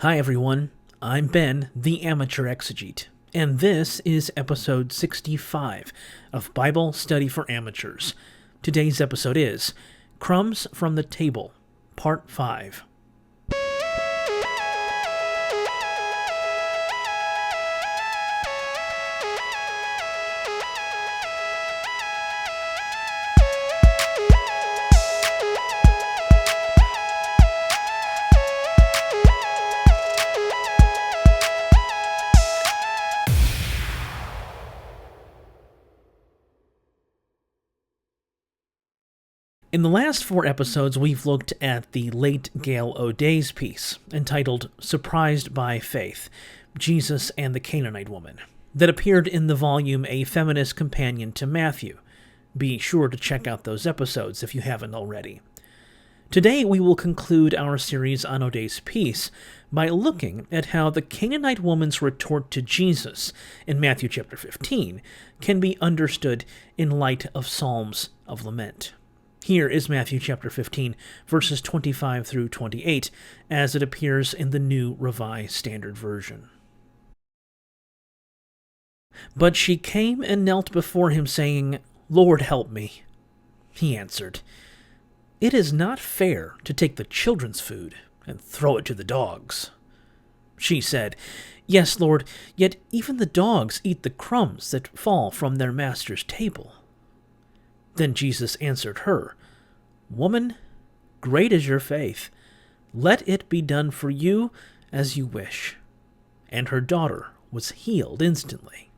Hi everyone, I'm Ben, the Amateur Exegete, and this is episode 65 of Bible Study for Amateurs. Today's episode is Crumbs from the Table, Part 5. In the last 4 episodes, we've looked at the late Gail O'Day's piece, entitled Surprised by Faith, Jesus and the Canaanite Woman, that appeared in the volume A Feminist Companion to Matthew. Be sure to check out those episodes if you haven't already. Today we will conclude our series on O'Day's piece by looking at how the Canaanite woman's retort to Jesus in Matthew chapter 15 can be understood in light of Psalms of Lament. Here is Matthew chapter 15, verses 25 through 28, as it appears in the New Revised Standard Version. But she came and knelt before him, saying, "Lord, help me." He answered, "It is not fair to take the children's food and throw it to the dogs." She said, "Yes, Lord, yet even the dogs eat the crumbs that fall from their master's table." Then Jesus answered her, "Woman, great is your faith. Let it be done for you as you wish." And her daughter was healed instantly.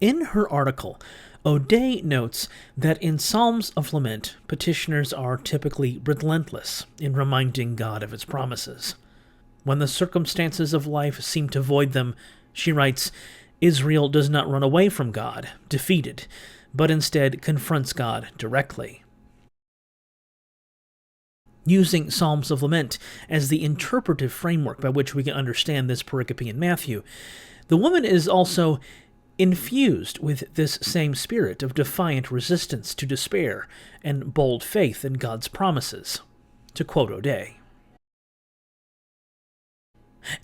In her article, O'Day notes that in Psalms of Lament, petitioners are typically relentless in reminding God of his promises. When the circumstances of life seem to void them, she writes, Israel does not run away from God, defeated, but instead confronts God directly. Using Psalms of Lament as the interpretive framework by which we can understand this pericope in Matthew, the woman is also infused with this same spirit of defiant resistance to despair and bold faith in God's promises, to quote O'Day.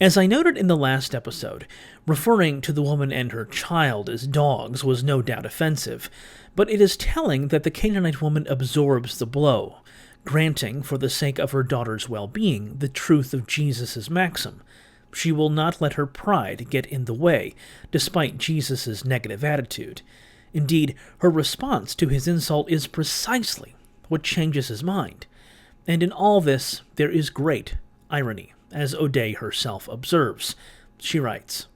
As I noted in the last episode, referring to the woman and her child as dogs was no doubt offensive, but it is telling that the Canaanite woman absorbs the blow, granting, for the sake of her daughter's well-being, the truth of Jesus' maxim. She will not let her pride get in the way, despite Jesus' negative attitude. Indeed, her response to his insult is precisely what changes his mind. And in all this, there is great irony, as O'Day herself observes. She writes,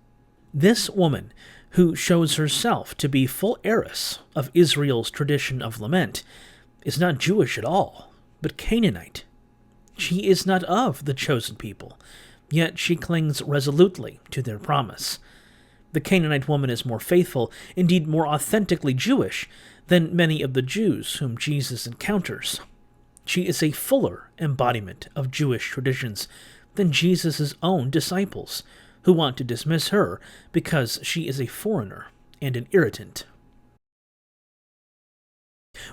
"This woman, who shows herself to be full heiress of Israel's tradition of lament, is not Jewish at all, but Canaanite. She is not of the chosen people, yet she clings resolutely to their promise. The Canaanite woman is more faithful, indeed more authentically Jewish, than many of the Jews whom Jesus encounters. She is a fuller embodiment of Jewish traditions than Jesus' own disciples, who want to dismiss her because she is a foreigner and an irritant."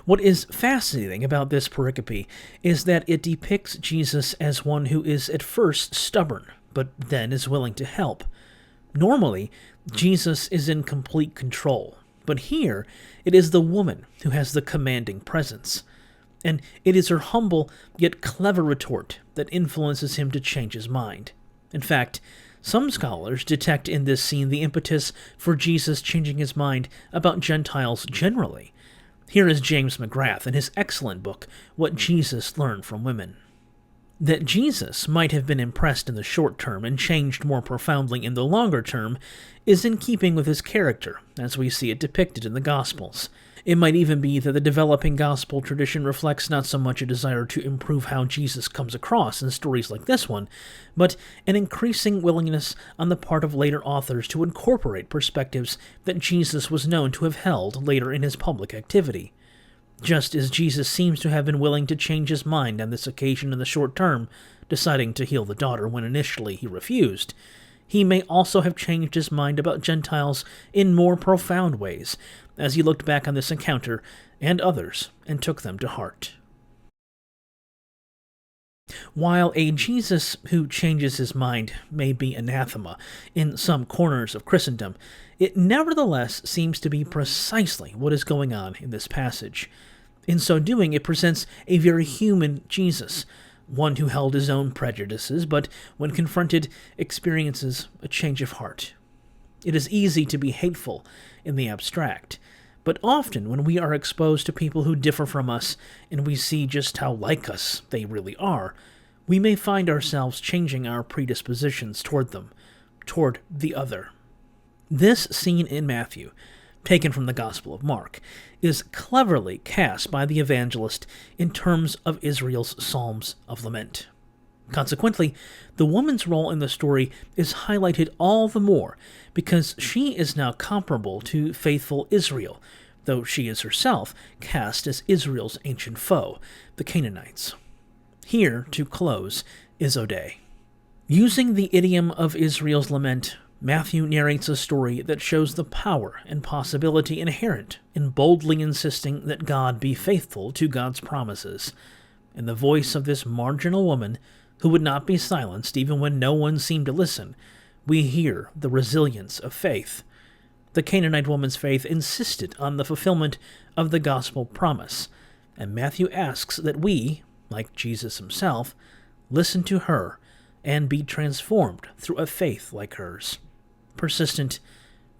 What is fascinating about this pericope is that it depicts Jesus as one who is at first stubborn, but then is willing to help. Normally, Jesus is in complete control, but here it is the woman who has the commanding presence. And it is her humble yet clever retort that influences him to change his mind. In fact, some scholars detect in this scene the impetus for Jesus changing his mind about Gentiles generally. Here is James McGrath in his excellent book, What Jesus Learned from Women. That Jesus might have been impressed in the short term and changed more profoundly in the longer term is in keeping with his character, as we see it depicted in the Gospels. It might even be that the developing gospel tradition reflects not so much a desire to improve how Jesus comes across in stories like this one, but an increasing willingness on the part of later authors to incorporate perspectives that Jesus was known to have held later in his public activity. Just as Jesus seems to have been willing to change his mind on this occasion in the short term, deciding to heal the daughter when initially he refused, he may also have changed his mind about Gentiles in more profound ways, as he looked back on this encounter and others and took them to heart. While a Jesus who changes his mind may be anathema in some corners of Christendom, it nevertheless seems to be precisely what is going on in this passage. In so doing, it presents a very human Jesus, one who held his own prejudices, but when confronted, experiences a change of heart. It is easy to be hateful in the abstract, but often when we are exposed to people who differ from us and we see just how like us they really are, we may find ourselves changing our predispositions toward them, toward the other. This scene in Matthew, taken from the Gospel of Mark, is cleverly cast by the evangelist in terms of Israel's psalms of lament. Consequently, the woman's role in the story is highlighted all the more because she is now comparable to faithful Israel, though she is herself cast as Israel's ancient foe, the Canaanites. Here, to close, is O'Day. Using the idiom of Israel's lament, Matthew narrates a story that shows the power and possibility inherent in boldly insisting that God be faithful to God's promises. In the voice of this marginal woman, who would not be silenced even when no one seemed to listen, we hear the resilience of faith. The Canaanite woman's faith insisted on the fulfillment of the gospel promise, and Matthew asks that we, like Jesus himself, listen to her and be transformed through a faith like hers, persistent,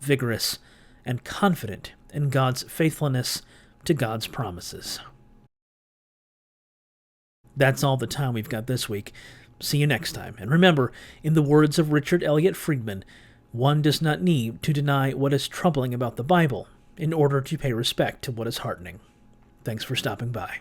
vigorous, and confident in God's faithfulness to God's promises. That's all the time we've got this week. See you next time. And remember, in the words of Richard Elliott Friedman, one does not need to deny what is troubling about the Bible in order to pay respect to what is heartening. Thanks for stopping by.